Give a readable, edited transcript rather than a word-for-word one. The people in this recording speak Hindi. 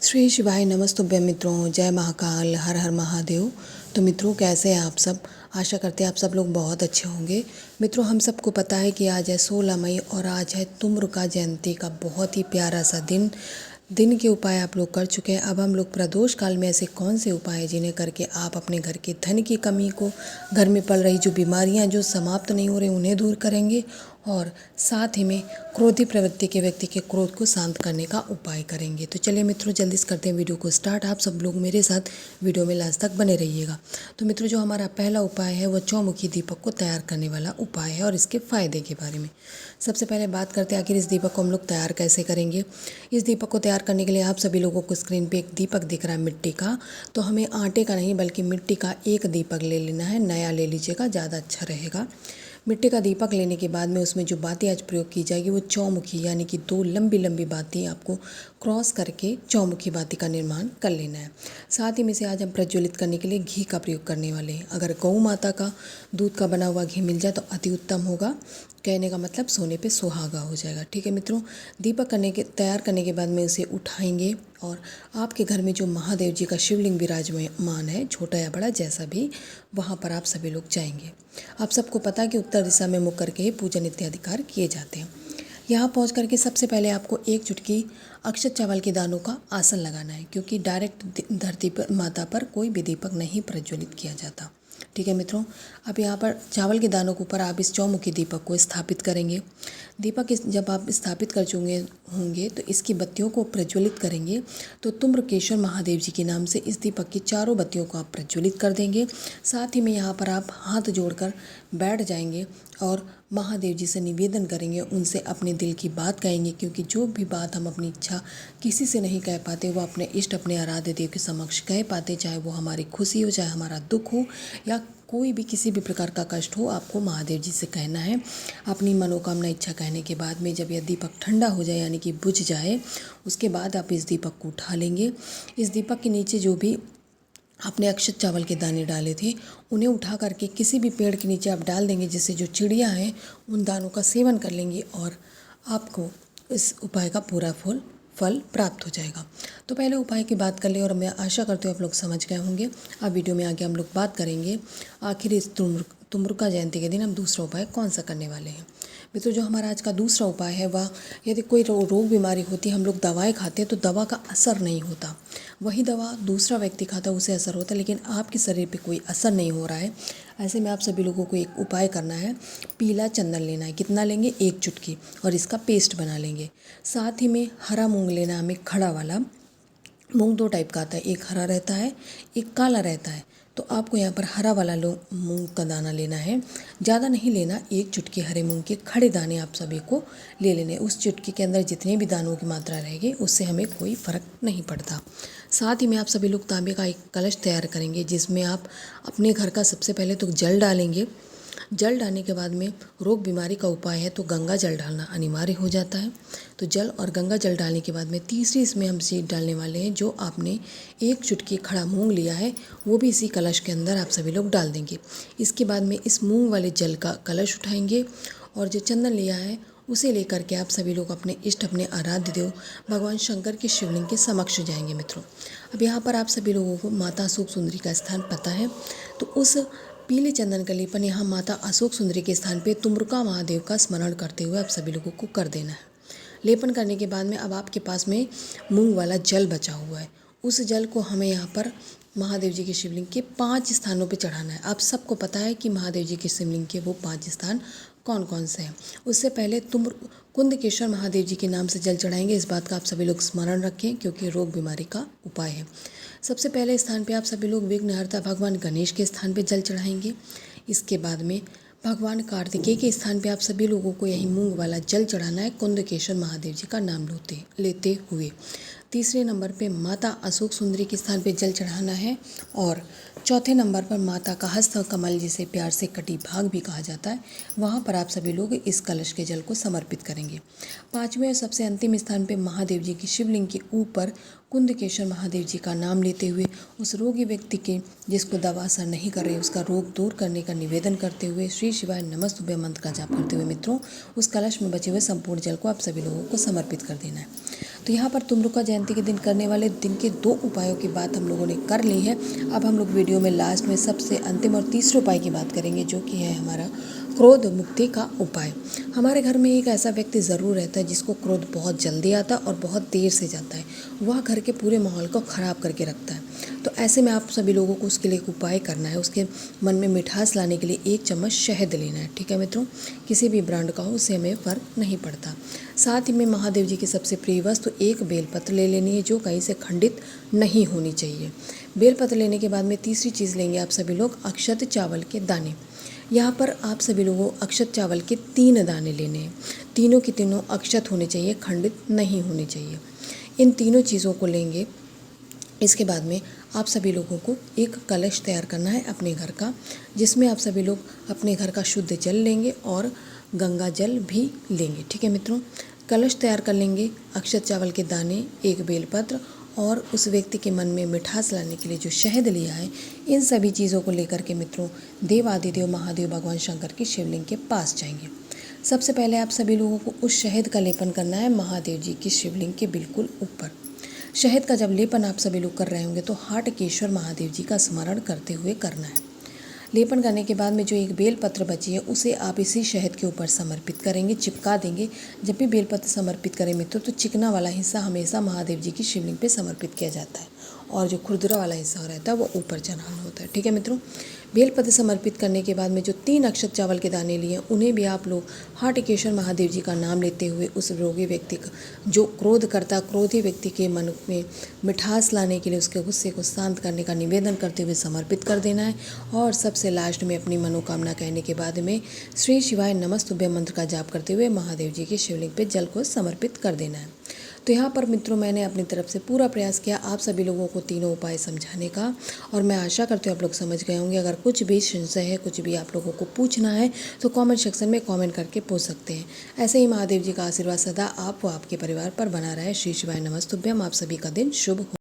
श्री शिवाय नमस्तुभ्यं मित्रों, जय महाकाल, हर हर महादेव। तो मित्रों, कैसे हैं आप सब? आशा करते हैं आप सब लोग बहुत अच्छे होंगे। मित्रों, हम सबको पता है कि आज है 16 मई और आज है तुम्रका जयंती का बहुत ही प्यारा सा दिन के उपाय आप लोग कर चुके हैं। अब हम लोग प्रदोष काल में ऐसे कौन से उपाय हैं जिन्हें करके आप अपने घर के धन की कमी को, घर में पड़ रही जो बीमारियां जो समाप्त नहीं हो रही उन्हें दूर करेंगे और साथ ही में क्रोधी प्रवृत्ति के व्यक्ति के क्रोध को शांत करने का उपाय करेंगे। तो चलिए मित्रों, जल्दी से करते हैं वीडियो को स्टार्ट। आप सब लोग मेरे साथ वीडियो में लास्ट तक बने रहिएगा। तो मित्रों, जो हमारा पहला उपाय है वह चौमुखी दीपक को तैयार करने वाला उपाय है और इसके फ़ायदे के बारे में सबसे पहले बात करते हैं। आखिर इस दीपक को हम लोग तैयार कैसे करेंगे? इस दीपक को तैयार करने के लिए आप सभी लोगों को स्क्रीन पे एक दीपक दिख रहा है मिट्टी का। तो हमें आटे का नहीं बल्कि मिट्टी का एक दीपक ले लेना है। नया ले लीजिएगा, ज़्यादा अच्छा रहेगा। मिट्टी का दीपक लेने के बाद में उसमें जो बाती आज प्रयोग की जाएगी वो चौमुखी, यानी कि दो लंबी लंबी बाती आपको क्रॉस करके चौमुखी बाती का निर्माण कर लेना है। साथ ही में से आज हम प्रज्वलित करने के लिए घी का प्रयोग करने वाले हैं। अगर गौ माता का दूध का बना हुआ घी मिल जाए तो अति उत्तम होगा। कहने का मतलब सोने पे सुहागा हो जाएगा। ठीक है मित्रों, दीपक तैयार करने के बाद में उसे उठाएंगे और आपके घर में जो महादेव जी का शिवलिंग विराजमान है, छोटा या बड़ा जैसा भी, वहाँ पर आप सभी लोग जाएंगे। आप सबको पता है कि उत्तर दिशा में मुख करके ही पूजन इत्यादि कार्य किए जाते हैं। यहाँ पहुँच करके सबसे पहले आपको एक चुटकी अक्षत चावल के दानों का आसन लगाना है, क्योंकि डायरेक्ट धरती पर माता पर कोई भी दीपक नहीं प्रज्वलित किया जाता। ठीक है मित्रों, अब यहाँ पर चावल के दानों के ऊपर आप इस चौमुखी दीपक को स्थापित करेंगे। दीपक जब आप स्थापित कर चुके होंगे तो इसकी बत्तियों को प्रज्वलित करेंगे। तो तुम्रकेश्वर महादेव जी के नाम से इस दीपक की चारों बत्तियों को आप प्रज्वलित कर देंगे। साथ ही में यहाँ पर आप हाथ जोड़कर बैठ जाएंगे और महादेव जी से निवेदन करेंगे, उनसे अपने दिल की बात कहेंगे, क्योंकि जो भी बात हम अपनी इच्छा किसी से नहीं कह पाते वो अपने इष्ट, अपने आराध्य देव के समक्ष कह पाते। चाहे वो हमारी खुशी हो, चाहे हमारा दुख हो, या कोई भी किसी भी प्रकार का कष्ट हो, आपको महादेव जी से कहना है। अपनी मनोकामना इच्छा कहने के बाद में जब यह दीपक ठंडा हो जाए, यानी कि बुझ जाए, उसके बाद आप इस दीपक को उठा लेंगे। इस दीपक के नीचे जो भी आपने अक्षत चावल के दाने डाले थे उन्हें उठा करके किसी भी पेड़ के नीचे आप डाल देंगे, जिससे जो चिड़िया हैं उन दानों का सेवन कर लेंगी और आपको इस उपाय का पूरा फल प्राप्त हो जाएगा। तो पहले उपाय की बात कर ले और मैं आशा करती हूँ आप लोग समझ गए होंगे। अब वीडियो में आगे हम लोग बात करेंगे आखिर इस तुम्रका जयंती के दिन हम दूसरा उपाय कौन सा करने वाले हैं। मित्रों, जो हमारा आज का दूसरा उपाय है वह, यदि कोई रोग बीमारी होती है, हम लोग दवाएं खाते हैं तो दवा का असर नहीं होता, वही दवा दूसरा व्यक्ति खाता है उसे असर होता है, लेकिन आपके शरीर पे कोई असर नहीं हो रहा है। ऐसे में आप सभी लोगों को एक उपाय करना है। पीला चंदन लेना है। कितना लेंगे? एक चुटकी, और इसका पेस्ट बना लेंगे। साथ ही में हरा मूंग लेना है हमें, खड़ा वाला। मूंग दो टाइप का आता है, एक हरा रहता है, एक काला रहता है। तो आपको यहाँ पर हरा वाला मूंग का दाना लेना है, ज़्यादा नहीं लेना। एक चुटकी हरे मूंग के खड़े दाने आप सभी को ले लेने। उस चुटकी के अंदर जितने भी दानों की मात्रा रहेगी उससे हमें कोई फ़र्क नहीं पड़ता। साथ ही में आप सभी लोग तांबे का एक कलश तैयार करेंगे, जिसमें आप अपने घर का सबसे पहले तो जल डालेंगे। जल डालने के बाद में रोग बीमारी का उपाय है तो गंगा जल डालना अनिवार्य हो जाता है। तो जल और गंगा जल डालने के बाद में तीसरी इसमें हम चीज़ डालने वाले हैं, जो आपने एक चुटकी खड़ा मूंग लिया है वो भी इसी कलश के अंदर आप सभी लोग डाल देंगे। इसके बाद में इस मूंग वाले जल का कलश उठाएंगे और जो चंदन लिया है उसे लेकर के आप सभी लोग अपने इष्ट, अपने आराध्य देव भगवान शंकर के शिवलिंग के समक्ष जाएंगे। मित्रों, अब यहाँ पर आप सभी लोगों को माता अशोक सुंदरी का स्थान पता है, तो उस पीले चंदन का लेपन यहाँ माता अशोक सुंदरी के स्थान पे तुम्रका महादेव का स्मरण करते हुए आप सभी लोगों को कर देना है। लेपन करने के बाद में अब आपके पास में मूंग वाला जल बचा हुआ है, उस जल को हमें यहाँ पर महादेव जी के शिवलिंग के 5 स्थानों पे चढ़ाना है। आप सबको पता है कि महादेव जी के शिवलिंग के वो 5 स्थान कौन कौन से हैं। उससे पहले कुंदकेश्वर महादेव जी के नाम से जल चढ़ाएंगे। इस बात का आप सभी लोग स्मरण रखें, क्योंकि रोग बीमारी का उपाय है। सबसे पहले स्थान पे आप सभी लोग विघ्नहर्ता भगवान गणेश के स्थान पे जल चढ़ाएंगे। इसके बाद में भगवान कार्तिकेय के स्थान पे आप सभी लोगों को यही मूंग वाला जल चढ़ाना है, कुंदकेश्वर महादेव जी का नाम लेते हुए। तीसरे नंबर पे माता अशोक सुंदरी के स्थान पे जल चढ़ाना है और चौथे नंबर पर माता का हस्त कमल, जिसे प्यार से कटी भाग भी कहा जाता है, वहाँ पर आप सभी लोग इस कलश के जल को समर्पित करेंगे। पाँचवें और सबसे अंतिम स्थान पे महादेव जी की शिवलिंग के ऊपर कुंदकेश्वर महादेव जी का नाम लेते हुए उस रोगी व्यक्ति के, जिसको दवा असर नहीं कर रही, उसका रोग दूर करने का निवेदन करते हुए श्री शिवाय नमस्तुभ्य मंत्र का जाप करते हुए मित्रों उस कलश में बचे हुए संपूर्ण जल को आप सभी लोगों को समर्पित कर देना है। तो यहाँ पर तुमरुका जयंती के दिन करने वाले दिन के 2 उपायों की बात हम लोगों ने कर ली है। अब हम लोग वीडियो में लास्ट में सबसे अंतिम और तीसरे उपाय की बात करेंगे, जो कि है हमारा क्रोध मुक्ति का उपाय। हमारे घर में एक ऐसा व्यक्ति ज़रूर रहता है जिसको क्रोध बहुत जल्दी आता है और बहुत देर से जाता है। वह घर के पूरे माहौल को ख़राब करके रखता है। तो ऐसे में आप सभी लोगों को उसके लिए एक उपाय करना है। उसके मन में मिठास लाने के लिए 1 चम्मच शहद लेना है। ठीक है मित्रों, किसी भी ब्रांड का हो, उससे हमें फ़र्क नहीं पड़ता। साथ ही में महादेव जी की सबसे प्रिय वस्तु 1 बेलपत्र ले लेनी है, जो कहीं से खंडित नहीं होनी चाहिए। बेलपत्र लेने के बाद में तीसरी चीज़ लेंगे आप सभी लोग अक्षत चावल के दाने। यहाँ पर आप सभी लोगों को अक्षत चावल के 3 दाने लेने हैं। तीनों की तीनों अक्षत होने चाहिए, खंडित नहीं होने चाहिए। इन तीनों चीज़ों को लेंगे। इसके बाद में आप सभी लोगों को एक कलश तैयार करना है अपने घर का, जिसमें आप सभी लोग अपने घर का शुद्ध जल लेंगे और गंगा जल भी लेंगे। ठीक है मित्रों, कलश तैयार कर लेंगे, अक्षत चावल के दाने, 1 बेलपत्र और उस व्यक्ति के मन में मिठास लाने के लिए जो शहद लिया है, इन सभी चीज़ों को लेकर के मित्रों देवादिदेव महादेव भगवान शंकर की शिवलिंग के पास जाएंगे। सबसे पहले आप सभी लोगों को उस शहद का लेपन करना है महादेव जी की शिवलिंग के बिल्कुल ऊपर। शहद का जब लेपन आप सभी लोग कर रहे होंगे तो हाटकेश्वर महादेव जी का स्मरण करते हुए करना है। लेपन करने के बाद में जो 1 बेलपत्र बची है उसे आप इसी शहद के ऊपर समर्पित करेंगे, चिपका देंगे। जब भी बेलपत्र समर्पित करें मित्रों तो चिकना वाला हिस्सा हमेशा महादेव जी की शिवलिंग पे समर्पित किया जाता है और जो खुरदुरा वाला हिस्सा रहता है वो ऊपर चढ़ाना होता है। ठीक है मित्रों, बेलपत्र समर्पित करने के बाद में जो 3 अक्षत चावल के दाने लिए उन्हें भी आप लोग हाटकेश्वर महादेव जी का नाम लेते हुए उस रोगी व्यक्ति का, जो क्रोध करता, क्रोधी व्यक्ति के मन में मिठास लाने के लिए, उसके गुस्से को शांत करने का निवेदन करते हुए समर्पित कर देना है। और सबसे लास्ट में अपनी मनोकामना कहने के बाद में श्री शिवाय नमस्तुभ्य मंत्र का जाप करते हुए महादेव जी की शिवलिंग पे जल को समर्पित कर देना है। तो यहाँ पर मित्रों मैंने अपनी तरफ से पूरा प्रयास किया आप सभी लोगों को तीनों उपाय समझाने का, और मैं आशा करती हूँ आप लोग समझ गए होंगे। अगर कुछ भी संशय है, कुछ भी आप लोगों को पूछना है तो कमेंट सेक्शन में कमेंट करके पूछ सकते हैं। ऐसे ही महादेव जी का आशीर्वाद सदा आप व आपके परिवार पर बना रहे। श्री शिवाय नमस्तुभ्यम। आप सभी का दिन शुभ हो।